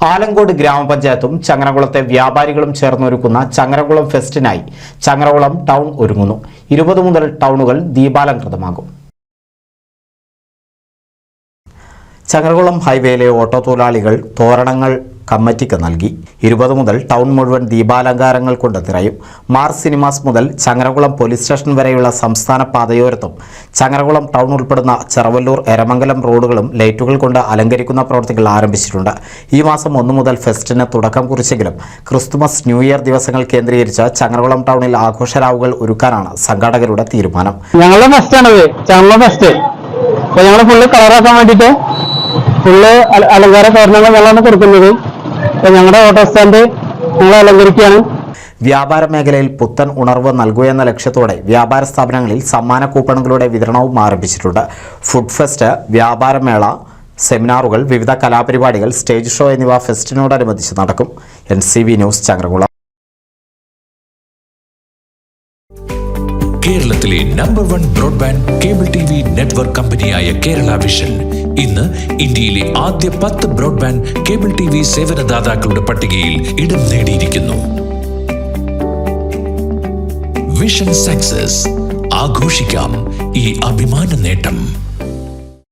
ആലങ്കോട് ഗ്രാമപഞ്ചായത്തും ചങ്ങരകുളത്തെ വ്യാപാരികളും ചേർന്നൊരുക്കുന്ന ചങ്ങരകുളം ഫെസ്റ്റിനായി ചങ്ങരകുളം ടൗൺ ഒരുങ്ങുന്നു. 20 മുതൽ ടൗണുകൾ ദീപാലംകൃതമാകും. ചങ്ങരകുളം ഹൈവേയിലെ ഓട്ടോ തൊഴിലാളികൾ തോരണങ്ങൾ കമ്മിറ്റിക്ക് നൽകി. 20 മുതൽ ടൗൺ മുഴുവൻ ദീപാലങ്കാരങ്ങൾ കൊണ്ട് നിറയും. മാർസ് സിനിമാസ് മുതൽ ചങ്ങരകുളം പോലീസ് സ്റ്റേഷൻ വരെയുള്ള സംസ്ഥാന പാതയോരത്തും ചങ്ങരകുളം ടൗൺ ഉൾപ്പെടുന്ന ചെറവല്ലൂർ എരമംഗലം റോഡുകളും ലൈറ്റുകൾ കൊണ്ട് അലങ്കരിക്കുന്ന പ്രവൃത്തികൾ ആരംഭിച്ചിട്ടുണ്ട്. ഈ മാസം 1 മുതൽ ഫെസ്റ്റിന് തുടക്കം കുറിച്ചെങ്കിലും ക്രിസ്തുമസ് ന്യൂ ഇയർ ദിവസങ്ങൾ കേന്ദ്രീകരിച്ച് ചങ്ങരകുളം ടൗണിൽ ആഘോഷരാവുകൾ ഒരുക്കാനാണ് സംഘാടകരുടെ തീരുമാനം. ഞങ്ങളുടെ ഫെസ്റ്റാണത്, ചങ്ങരകുളം ഫെസ്റ്റ്. അപ്പോൾ ഞങ്ങൾ ഫുള്ള് കളറാക്കാൻ വേണ്ടിയിട്ട് ഫുള്ള് അലങ്കാര തോരണങ്ങൾ ഞങ്ങളാണ് കൊടുക്കുന്നത്. അപ്പോൾ ഞങ്ങളുടെ ഓട്ടോ സ്റ്റാൻഡ് ഞങ്ങൾ അലങ്കരിക്കുകയാണ്. വ്യാപാര മേഖലയിൽ പുത്തൻ ഉണർവ് നൽകുകയെന്ന ലക്ഷ്യത്തോടെ വ്യാപാര സ്ഥാപനങ്ങളിൽ സമ്മാന കൂപ്പണുകളുടെ വിതരണവും ആരംഭിച്ചിട്ടുണ്ട്. ഫുഡ് ഫെസ്റ്റ്, വ്യാപാരമേള, സെമിനാറുകൾ, വിവിധ കലാപരിപാടികൾ, സ്റ്റേജ് ഷോ എന്നിവ ഫെസ്റ്റിനോടനുബന്ധിച്ച് നടക്കും. NCV news, Changaramkulam. കേരളത്തിലെ number 1 broadband cable TV network കമ്പനിയായ കേരള വിഷൻ ഇന്ന് ഇന്ത്യയിലെ ആദ്യ 10 ബ്രോഡ്ബാൻഡ് കേബിൾ TV സേവനദാതാക്കളുടെ പട്ടികയിൽ ഇടം നേടിയിരിക്കുന്നു. വിഷൻ സക്സസ്, ആഘോഷിക്കാം ഈ അഭിമാന നേട്ടം.